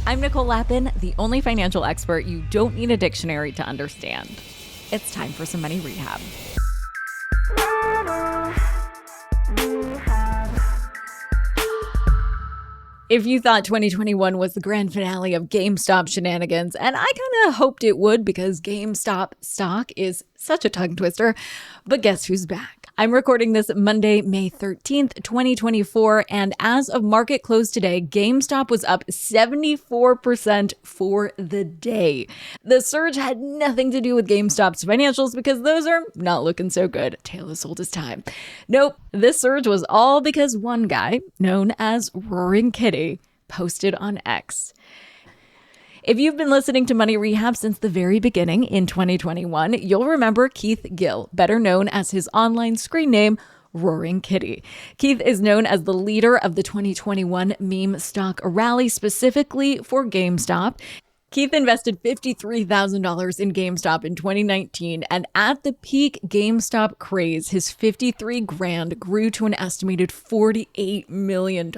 I'm Nicole, the only financial expert you don't need a dictionary to understand. It's time for some money rehab. If you thought 2021 was the grand finale of GameStop shenanigans, and I kind of hoped it would because GameStop stock is such a tongue twister, but guess who's back? I'm recording this Monday, May 13th, 2024, and as of market close today, GameStop was up 74% for the day. The surge had nothing to do with GameStop's financials because those are not looking so good. Tale as old as time. Nope, this surge was all because one guy, known as Roaring Kitty, posted on X. If you've been listening to Money Rehab since the very beginning in 2021, you'll remember Keith Gill, better known as his online screen name, Roaring Kitty. Keith is known as the leader of the 2021 meme stock rally specifically for GameStop. Keith invested $53,000 in GameStop in 2019, and at the peak GameStop craze, his $53,000 grew to an estimated $48 million.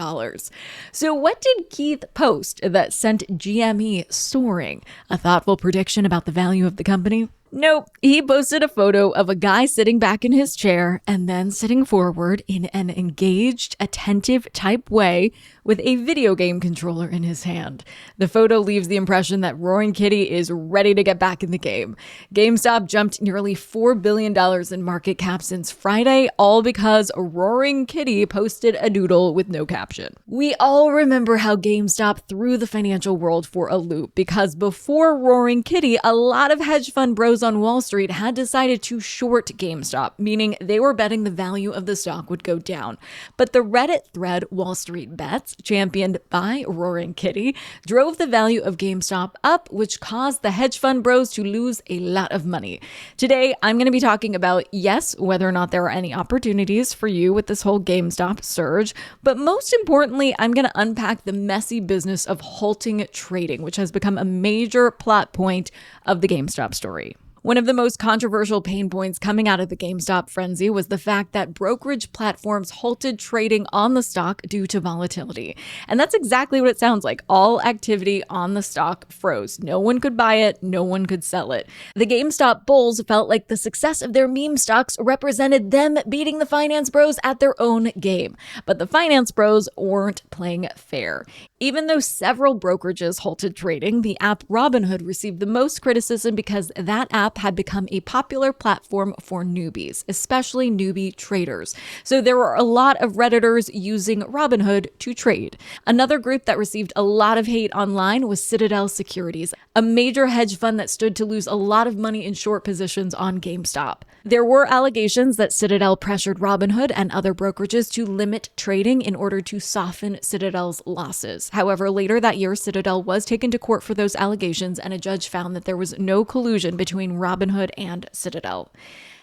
So what did Keith post that sent GME soaring? A thoughtful prediction about the value of the company? Nope. He posted a photo of a guy sitting back in his chair and then sitting forward in an engaged, attentive type way with a video game controller in his hand. The photo leaves the impression that Roaring Kitty is ready to get back in the game. GameStop jumped nearly $4 billion in market cap since Friday, all because Roaring Kitty posted a doodle with no caption. We all remember how GameStop threw the financial world for a loop because before Roaring Kitty, a lot of hedge fund bros on Wall Street had decided to short GameStop, meaning they were betting the value of the stock would go down. But the Reddit thread Wall Street Bets, championed by Roaring Kitty, drove the value of GameStop up, which caused the hedge fund bros to lose a lot of money. Today, I'm going to be talking about, yes, whether or not there are any opportunities for you with this whole GameStop surge, but most importantly, I'm going to unpack the messy business of halting trading, which has become a major plot point of the GameStop story. One of the most controversial pain points coming out of the GameStop frenzy was the fact that brokerage platforms halted trading on the stock due to volatility. And that's exactly what it sounds like. All activity on the stock froze. No one could buy it, no one could sell it. The GameStop bulls felt like the success of their meme stocks represented them beating the finance bros at their own game. But the finance bros weren't playing fair. Even though several brokerages halted trading, the app Robinhood received the most criticism because that app had become a popular platform for newbies, especially newbie traders. So there were a lot of Redditors using Robinhood to trade. Another group that received a lot of hate online was Citadel Securities, a major hedge fund that stood to lose a lot of money in short positions on GameStop. There were allegations that Citadel pressured Robinhood and other brokerages to limit trading in order to soften Citadel's losses. However, later that year, Citadel was taken to court for those allegations, and a judge found that there was no collusion between Robinhood and Citadel.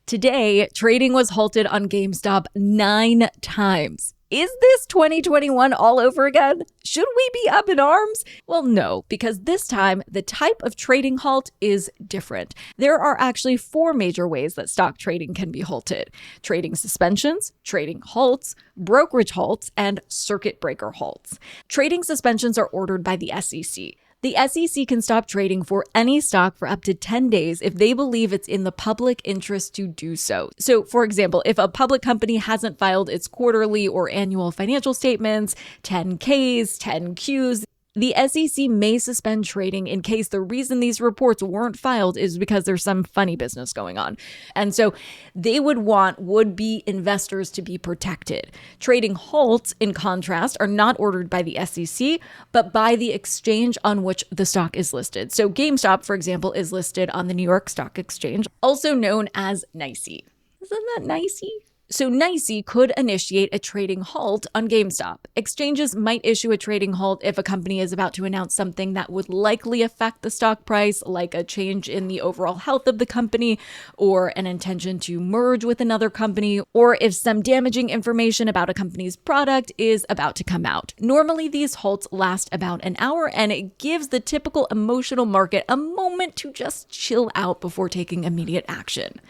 Today, trading was halted on GameStop 9 times. Is this 2021 all over again? Should we be up in arms? Well, no, because this time the type of trading halt is different. There are actually 4 major ways that stock trading can be halted: trading suspensions, trading halts, brokerage halts, and circuit breaker halts. Trading suspensions are ordered by the SEC. The SEC can stop trading for any stock for up to 10 days if they believe it's in the public interest to do so. So, for example, if a public company hasn't filed its quarterly or annual financial statements, 10Ks, 10Qs, the SEC may suspend trading in case the reason these reports weren't filed is because there's some funny business going on. And so they would want would-be investors to be protected. Trading halts, in contrast, are not ordered by the SEC, but by the exchange on which the stock is listed. So GameStop, for example, is listed on the New York Stock Exchange, also known as NYSE. Isn't that NYSE? So NYSE could initiate a trading halt on GameStop. Exchanges might issue a trading halt if a company is about to announce something that would likely affect the stock price, like a change in the overall health of the company, or an intention to merge with another company, or if some damaging information about a company's product is about to come out. Normally, these halts last about an hour, and it gives the typical emotional market a moment to just chill out before taking immediate action.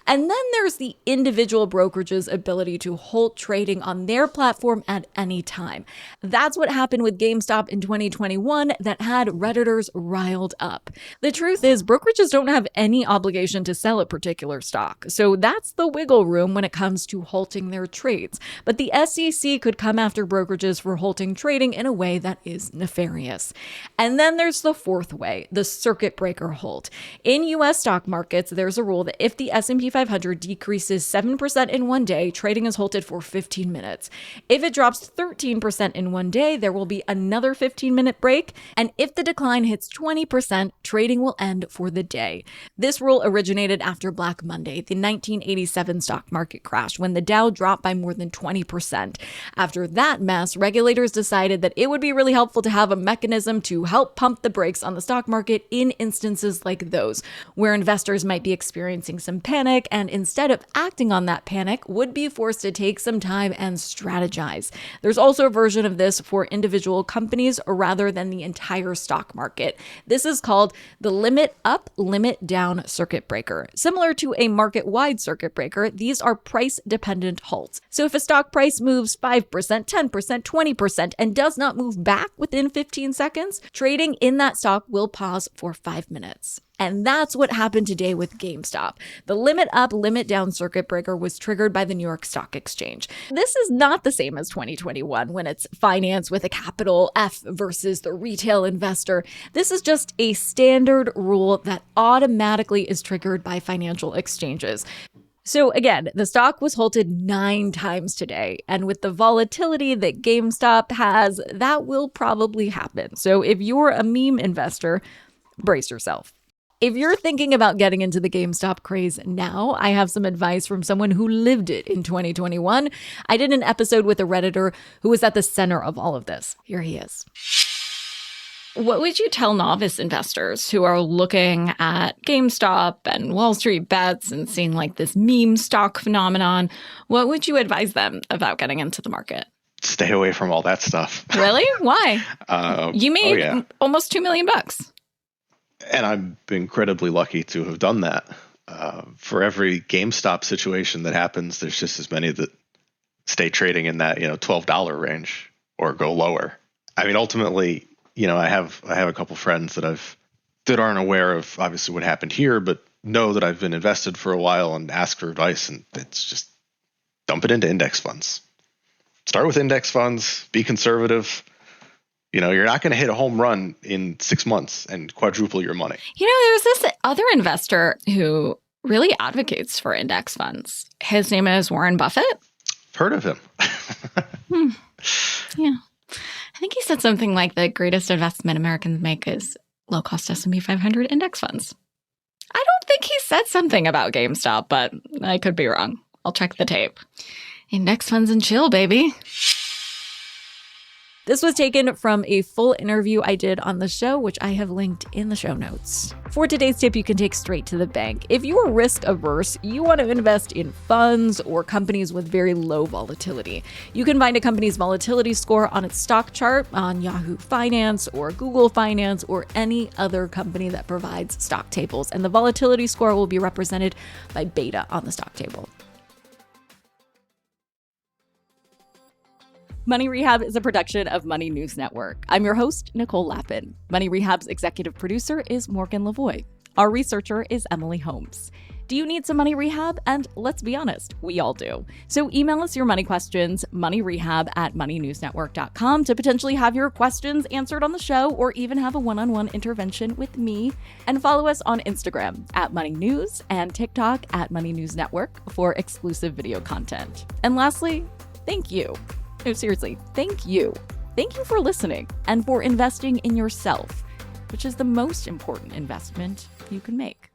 And then there's the individual brokerage's ability to halt trading on their platform at any time. That's what happened with GameStop in 2021 that had Redditors riled up. The truth is, brokerages don't have any obligation to sell a particular stock, so that's the wiggle room when it comes to halting their trades. But the SEC could come after brokerages for halting trading in a way that is nefarious. And then there's the fourth way, the circuit breaker halt. In U.S. stock markets, there's a rule that if the S&P 500 decreases 7% in one day, trading is halted for 15 minutes. If it drops 13% in one day, there will be another 15-minute break. And if the decline hits 20%, trading will end for the day. This rule originated after Black Monday, the 1987 stock market crash, when the Dow dropped by more than 20%. After that mess, regulators decided that it would be really helpful to have a mechanism to help pump the brakes on the stock market in instances like those, where investors might be experiencing some panic and instead of acting on that panic, would be forced to take some time and strategize. There's also a version of this for individual companies rather than the entire stock market. This is called the limit up, limit down circuit breaker. Similar to a market-wide circuit breaker, these are price-dependent halts. So if a stock price moves 5%, 10%, 20%, and does not move back within 15 seconds, trading in that stock will pause for 5 minutes. And that's what happened today with GameStop. The limit up, limit down circuit breaker was triggered by the New York Stock Exchange. This is not the same as 2021 when it's finance with a capital F versus the retail investor. This is just a standard rule that automatically is triggered by financial exchanges. So again, the stock was halted 9 times today, and with the volatility that GameStop has, that will probably happen. So if you're a meme investor, brace yourself. If you're thinking about getting into the GameStop craze now, I have some advice from someone who lived it in 2021. I did an episode with a Redditor who was at the center of all of this. Here he is. What would you tell novice investors who are looking at GameStop and Wall Street bets and seeing like this meme stock phenomenon? What would you advise them about getting into the market? Stay away from all that stuff. Really? Why? You made almost $2 million. And I'm incredibly lucky to have done that. For every GameStop situation that happens, there's just as many that stay trading in that $12 range or go lower. I mean, ultimately, I have a couple friends that aren't aware of obviously what happened here, but know that I've been invested for a while and ask for advice, and it's just dump it into index funds. Start with index funds. Be conservative. You're not going to hit a home run in 6 months and quadruple your money. There's this other investor who really advocates for index funds. His name is Warren Buffett. Heard of him. Yeah. I think he said something like the greatest investment Americans make is low-cost S&P 500 index funds. I don't think he said something about GameStop, but I could be wrong. I'll check the tape. Index funds and chill, baby. This was taken from a full interview I did on the show, which I have linked in the show notes. For today's tip, you can take straight to the bank. If you are risk averse, you want to invest in funds or companies with very low volatility. You can find a company's volatility score on its stock chart on Yahoo Finance or Google Finance or any other company that provides stock tables. And the volatility score will be represented by beta on the stock table. Money Rehab is a production of Money News Network. I'm your host, Nicole Lappin. Money Rehab's executive producer is Morgan Lavoie. Our researcher is Emily Holmes. Do you need some money rehab? And let's be honest, we all do. So email us your money questions, moneyrehab@moneynewsnetwork.com, to potentially have your questions answered on the show or even have a one-on-one intervention with me. And follow us on Instagram @MoneyNews and TikTok @MoneyNewsNetwork for exclusive video content. And lastly, thank you. No, seriously, thank you. Thank you for listening and for investing in yourself, which is the most important investment you can make.